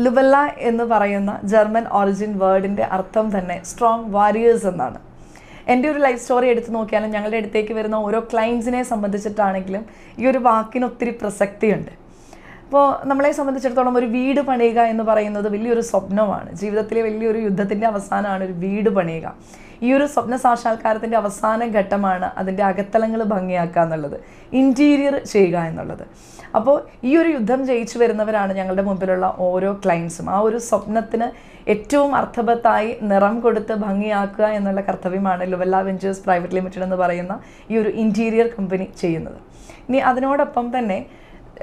ലുവല്ല എന്ന് പറയുന്ന German origin വേർഡിൻ്റെ അർത്ഥം തന്നെ സ്ട്രോങ് വാരിയേഴ്സ് എന്നാണ്. എൻ്റെ ഒരു ലൈഫ് സ്റ്റോറി എടുത്ത് നോക്കിയാലും ഞങ്ങളുടെ അടുത്തേക്ക് വരുന്ന ഓരോ ക്ലയൻസിനെ സംബന്ധിച്ചിട്ടാണെങ്കിലും ഈ ഒരു വാക്കിന് ഒത്തിരി പ്രസക്തിയുണ്ട്. അപ്പോൾ നമ്മളെ സംബന്ധിച്ചിടത്തോളം ഒരു വീട് പണിയുക എന്ന് പറയുന്നത് വലിയൊരു സ്വപ്നമാണ്. ജീവിതത്തിലെ വലിയൊരു യുദ്ധത്തിൻ്റെ അവസാനമാണ് ഒരു വീട് പണിയുക. ഈ ഒരു സ്വപ്ന സാക്ഷാത്കാരത്തിൻ്റെ അവസാന ഘട്ടമാണ് അതിൻ്റെ അകത്തളങ്ങൾ ഭംഗിയാക്കുക എന്നുള്ളത്, ഇൻറ്റീരിയർ ചെയ്യുക എന്നുള്ളത്. അപ്പോൾ ഈ ഒരു യുദ്ധം ജയിച്ചു വരുന്നവരാണ് ഞങ്ങളുടെ മുമ്പിലുള്ള ഓരോ ക്ലയൻസും. ആ ഒരു സ്വപ്നത്തിന് ഏറ്റവും അർത്ഥവത്തായി നിറം കൊടുത്ത് ഭംഗിയാക്കുക എന്നുള്ള കർത്തവ്യമാണ് ലുവല്ല വെഞ്ചേഴ്സ് പ്രൈവറ്റ് ലിമിറ്റഡ് എന്ന് പറയുന്ന ഈ ഒരു ഇൻറ്റീരിയർ കമ്പനി ചെയ്യുന്നത്. ഇനി അതിനോടൊപ്പം തന്നെ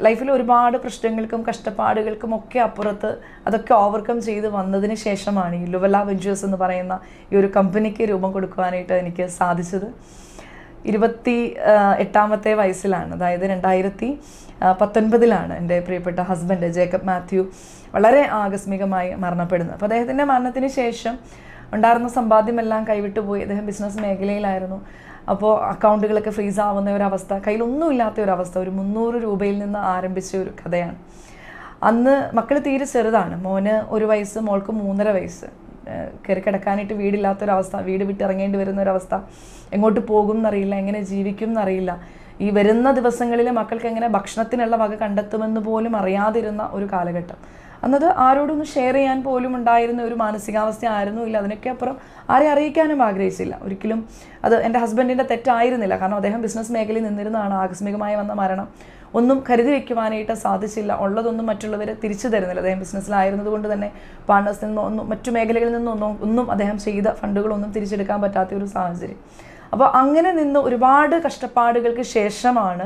ലൈഫിൽ ഒരുപാട് പ്രശ്നങ്ങൾക്കും കഷ്ടപ്പാടുകൾക്കും ഒക്കെ അപ്പുറത്ത് അതൊക്കെ ഓവർകം ചെയ്ത് വന്നതിന് ശേഷമാണ് ഈ ലുവല്ല വെഞ്ചേഴ്സ് എന്ന് പറയുന്ന ഈ ഒരു കമ്പനിക്ക് രൂപം കൊടുക്കുവാനായിട്ട് എനിക്ക് സാധിച്ചത്. 28ാമത്തെ വയസ്സിലാണ്, അതായത് 2019 എൻ്റെ പ്രിയപ്പെട്ട ഹസ്ബൻഡ് ജേക്കബ് മാത്യു വളരെ ആകസ്മികമായി മരണപ്പെടുന്നത്. അപ്പോൾ അദ്ദേഹത്തിൻ്റെ മരണത്തിന് ശേഷം ഉണ്ടായിരുന്ന സമ്പാദ്യമെല്ലാം കൈവിട്ടു പോയി. അദ്ദേഹം ബിസിനസ് മേഖലയിലായിരുന്നു. അപ്പോൾ അക്കൗണ്ടുകളൊക്കെ ഫ്രീസ് ആവുന്ന ഒരവസ്ഥ, കയ്യിലൊന്നും ഇല്ലാത്ത ഒരവസ്ഥ. ഒരു 300 രൂപയിൽ നിന്ന് ആരംഭിച്ച ഒരു കഥയാണ്. അന്ന് മക്കൾ തീരെ ചെറുതാണ്. മോന് 1 വയസ്സ്, മോൾക്ക് 3.5 വയസ്സ്. കയറി കിടക്കാനായിട്ട് വീടില്ലാത്തൊരവസ്ഥ, വീട് വിട്ടിറങ്ങേണ്ടി വരുന്ന ഒരവസ്ഥ. എങ്ങോട്ട് പോകും എന്നറിയില്ല, എങ്ങനെ ജീവിക്കും എന്നറിയില്ല. ഈ വരുന്ന ദിവസങ്ങളിൽ മക്കൾക്ക് എങ്ങനെ ഭക്ഷണത്തിനുള്ള വക കണ്ടെത്തുമെന്ന് പോലും അറിയാതിരുന്ന ഒരു കാലഘട്ടം. അന്നത് ആരോടൊന്ന് ഷെയർ ചെയ്യാൻ പോലും ഉണ്ടായിരുന്ന ഒരു മാനസികാവസ്ഥ ആയിരുന്നില്ല. അതിനൊക്കെ അപ്പുറം ആരെ അറിയിക്കാനും ആഗ്രഹിച്ചില്ല ഒരിക്കലും. അത് എൻ്റെ ഹസ്ബൻഡിൻ്റെ തെറ്റായിരുന്നില്ല, കാരണം അദ്ദേഹം ബിസിനസ് മേഖലയിൽ നിന്നിരുന്നതാണ്. ആകസ്മികമായി വന്ന മരണം ഒന്നും കരുതി വയ്ക്കുവാനായിട്ട് സാധിച്ചില്ല. ഉള്ളതൊന്നും മറ്റുള്ളവർ തിരിച്ചു തരുന്നില്ല. അദ്ദേഹം ബിസിനസ്സിലായിരുന്നത് കൊണ്ട് തന്നെ പാർട്ട്നേഴ്സിൽ നിന്നൊന്നും മറ്റു മേഖലകളിൽ നിന്നൊന്നും അദ്ദേഹം ചെയ്ത ഫണ്ടുകളൊന്നും തിരിച്ചെടുക്കാൻ പറ്റാത്ത ഒരു സാഹചര്യം. അപ്പോൾ അങ്ങനെ നിന്ന് ഒരുപാട് കഷ്ടപ്പാടുകൾക്ക് ശേഷമാണ്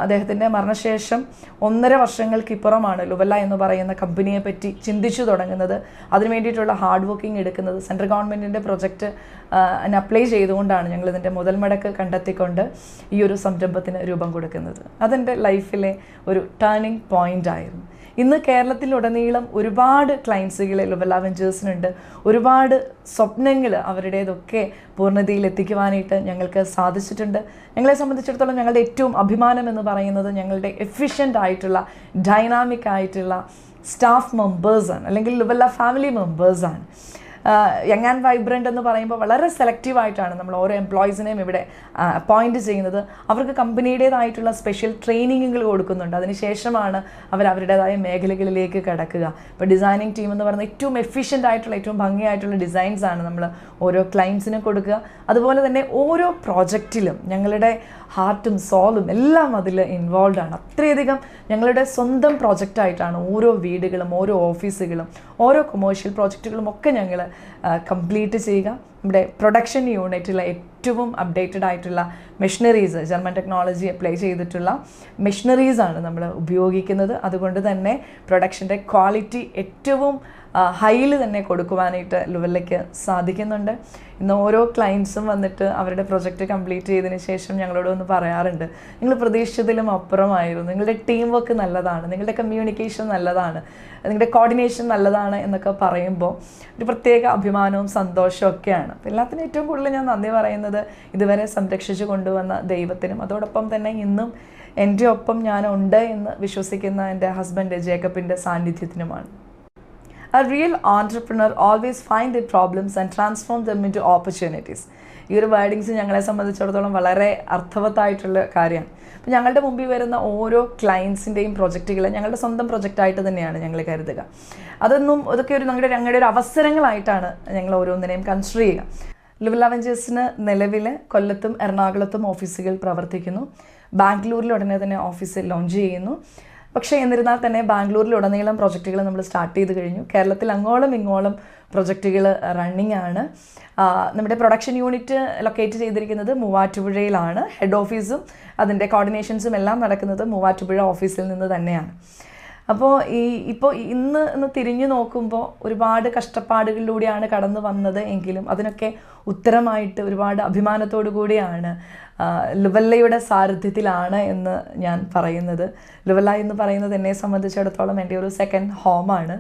അദ്ദേഹത്തിൻ്റെ മരണശേഷം 1.5 വർഷങ്ങൾക്കിപ്പുറമാണ് ലുവല്ല എന്ന് പറയുന്ന കമ്പനിയെ പറ്റി ചിന്തിച്ചു തുടങ്ങുന്നത്. അതിനു വേണ്ടിയിട്ടുള്ള ഹാർഡ് വർക്കിംഗ് എടുക്കുന്നത്. സെൻട്രൽ ഗവൺമെൻറ്റിൻ്റെ പ്രൊജക്റ്റ് അപ്ലൈ ചെയ്തുകൊണ്ടാണ് ഞങ്ങളിതിൻ്റെ മുതൽ മുടക്ക് കണ്ടെത്തിക്കൊണ്ട് ഈ ഒരു സംരംഭത്തിന് രൂപം കൊടുക്കുന്നത്. അതെൻ്റെ ലൈഫിലെ ഒരു ടേണിംഗ് പോയിൻ്റ് ആയിരുന്നു. ഇന്ന് കേരളത്തിലുടനീളം ഒരുപാട് ക്ലയൻസുകൾ ലുവല്ല വെഞ്ചേഴ്സിനുണ്ട്. ഒരുപാട് സ്വപ്നങ്ങൾ അവരുടേതൊക്കെ പൂർണ്ണതയിൽ എത്തിക്കുവാനായിട്ട് ഞങ്ങൾക്ക് സാധിച്ചിട്ടുണ്ട്. ഞങ്ങളെ സംബന്ധിച്ചിടത്തോളം ഞങ്ങളുടെ ഏറ്റവും അഭിമാനം എന്ന് പറയുന്നത് ഞങ്ങളുടെ എഫിഷ്യൻ്റ് ആയിട്ടുള്ള ഡൈനാമിക് ആയിട്ടുള്ള സ്റ്റാഫ് മെമ്പേഴ്സാണ്, അല്ലെങ്കിൽ ലുവല്ല ഫാമിലി മെമ്പേഴ്സാണ്. യങ് ആൻഡ് വൈബ്രൻ്റ് എന്ന് പറയുമ്പോൾ വളരെ സെലക്റ്റീവായിട്ടാണ് നമ്മൾ ഓരോ എംപ്ലോയീസിനെയും ഇവിടെ അപ്പോയിൻറ്റ് ചെയ്യുന്നത്. അവർക്ക് കമ്പനിയുടേതായിട്ടുള്ള സ്പെഷ്യൽ ട്രെയിനിങ്ങുകൾ കൊടുക്കുന്നുണ്ട്. അതിനുശേഷമാണ് അവരുടേതായ മേഖലകളിലേക്ക് കടക്കുക. ഇപ്പോൾ ഡിസൈനിങ് ടീം എന്ന് പറയുന്നത് ഏറ്റവും എഫിഷ്യൻ്റ് ആയിട്ടുള്ള ഏറ്റവും ഭംഗിയായിട്ടുള്ള ഡിസൈൻസാണ് നമ്മൾ ഓരോ ക്ലയൻസിനും കൊടുക്കുക. അതുപോലെ തന്നെ ഓരോ പ്രോജക്റ്റിലും ഞങ്ങളുടെ ഹാർട്ടും സോളും എല്ലാം അതിൽ ഇൻവോൾവ് ആണ്. അത്രയധികം ഞങ്ങളുടെ സ്വന്തം പ്രോജക്റ്റായിട്ടാണ് ഓരോ വീടുകളും ഓരോ ഓഫീസുകളും ഓരോ കൊമേഴ്ഷ്യൽ പ്രോജക്റ്റുകളും ഒക്കെ ഞങ്ങൾ കംപ്ലീറ്റ് ചെയ്യുക. നമ്മുടെ പ്രൊഡക്ഷൻ യൂണിറ്റിലെ ഏറ്റവും അപ്ഡേറ്റഡ് ആയിട്ടുള്ള മെഷീനറീസ്, ജർമ്മൻ ടെക്നോളജി അപ്ലൈ ചെയ്തിട്ടുള്ള മെഷീനറീസാണ് നമ്മൾ ഉപയോഗിക്കുന്നത്. അതുകൊണ്ട് തന്നെ പ്രൊഡക്ഷൻ്റെ ക്വാളിറ്റി ഏറ്റവും ഹൈയിൽ തന്നെ കൊടുക്കുവാനായിട്ട് ലുവല്ലയ്ക്ക് സാധിക്കുന്നുണ്ട്. ഇന്ന് ഓരോ ക്ലയൻസും വന്നിട്ട് അവരുടെ പ്രൊജക്റ്റ് കംപ്ലീറ്റ് ചെയ്തതിന് ശേഷം ഞങ്ങളോട് ഒന്ന് പറയാറുണ്ട്, നിങ്ങൾ പ്രതീക്ഷിച്ചതിലും അപ്പുറമായിരുന്നു, നിങ്ങളുടെ ടീം വർക്ക് നല്ലതാണ്, നിങ്ങളുടെ കമ്മ്യൂണിക്കേഷൻ നല്ലതാണ്, നിങ്ങളുടെ കോർഡിനേഷൻ നല്ലതാണ് എന്നൊക്കെ പറയുമ്പോൾ ഒരു പ്രത്യേക അഭിമാനവും സന്തോഷവും ഒക്കെയാണ്. അപ്പോൾ എല്ലാത്തിനും ഏറ്റവും കൂടുതൽ ഞാൻ നന്ദി പറയുന്നത് ഇതുവരെ സംരക്ഷിച്ചു കൊണ്ടുവന്ന ദൈവത്തിനും അതോടൊപ്പം തന്നെ ഇന്നും എൻ്റെ ഒപ്പം ഞാനുണ്ട് എന്ന് വിശ്വസിക്കുന്ന എൻ്റെ husband ജേക്കബിൻ്റെ സാന്നിധ്യത്തിനുമാണ്. A real entrepreneur always find their problems and transform them into opportunities. ഈ ഒരു വേർഡിങ്സ് ഞങ്ങളെ സംബന്ധിച്ചിടത്തോളം വളരെ അർത്ഥവത്തായിട്ടുള്ള കാര്യമാണ്. അപ്പോൾ ഞങ്ങളുടെ മുമ്പിൽ വരുന്ന ഓരോ ക്ലയൻസിൻ്റെയും പ്രൊജക്റ്റുകൾ ഞങ്ങളുടെ സ്വന്തം പ്രൊജക്റ്റായിട്ട് തന്നെയാണ് ഞങ്ങൾ കരുതുക. അതൊക്കെ ഞങ്ങളുടെ ഒരു അവസരങ്ങളായിട്ടാണ് ഞങ്ങൾ ഓരോന്നിനെയും കൺസിഡർ ചെയ്യുക. ലുവല്ല വെഞ്ചേഴ്സിന് നിലവിൽ കൊല്ലത്തും എറണാകുളത്തും ഓഫീസുകൾ പ്രവർത്തിക്കുന്നു. ബാംഗ്ലൂരിൽ ഉടനെ തന്നെ ഓഫീസ് ലോഞ്ച് ചെയ്യുന്നു. പക്ഷേ എന്നിരുന്നാൽ തന്നെ ബാംഗ്ലൂരിലുടനീളം പ്രൊജക്റ്റുകൾ നമ്മൾ സ്റ്റാർട്ട് ചെയ്ത് കഴിഞ്ഞു. കേരളത്തിൽ അങ്ങോളം ഇങ്ങോളം പ്രൊജക്റ്റുകൾ റണ്ണിങ് ആണ്. നമ്മുടെ പ്രൊഡക്ഷൻ യൂണിറ്റ് ലൊക്കേറ്റ് ചെയ്തിരിക്കുന്നത് മൂവാറ്റുപുഴയിലാണ്. ഹെഡ് ഓഫീസും അതിൻ്റെ കോർഡിനേഷൻസും എല്ലാം നടക്കുന്നത് മൂവാറ്റുപുഴ ഓഫീസിൽ നിന്ന് തന്നെയാണ്. അപ്പോൾ ഇന്ന് തിരിഞ്ഞു നോക്കുമ്പോൾ ഒരുപാട് കഷ്ടപ്പാടുകളിലൂടെയാണ് കടന്നു വന്നത് എങ്കിലും അതിനൊക്കെ ഉത്തരമായിട്ട് ഒരുപാട് അഭിമാനത്തോടു കൂടിയാണ് ലുവല്ലയുടെ സാരഥ്യത്തിലാണ് എന്ന് ഞാൻ പറയുന്നത്. ലുവല്ല എന്ന് പറയുന്നത് എന്നെ സംബന്ധിച്ചിടത്തോളം എൻ്റെ ഒരു സെക്കൻഡ് ഹോമാണ്.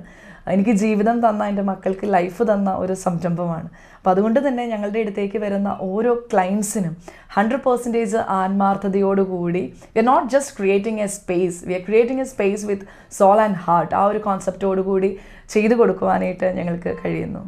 എനിക്ക് ജീവിതം തന്ന, എൻ്റെ മക്കൾക്ക് ലൈഫ് തന്ന ഒരു സംരംഭമാണ്. അപ്പോൾ അതുകൊണ്ട് തന്നെ ഞങ്ങളുടെ അടുത്തേക്ക് വരുന്ന ഓരോ ക്ലയൻസിനും 100% ആത്മാർത്ഥതയോടുകൂടി we are not just creating a space, we are creating a space with soul and heart. ആ ഒരു കോൺസെപ്റ്റോടുകൂടി ചെയ്തു കൊടുക്കുവാനായിട്ട് ഞങ്ങൾക്ക് കഴിയുന്നു.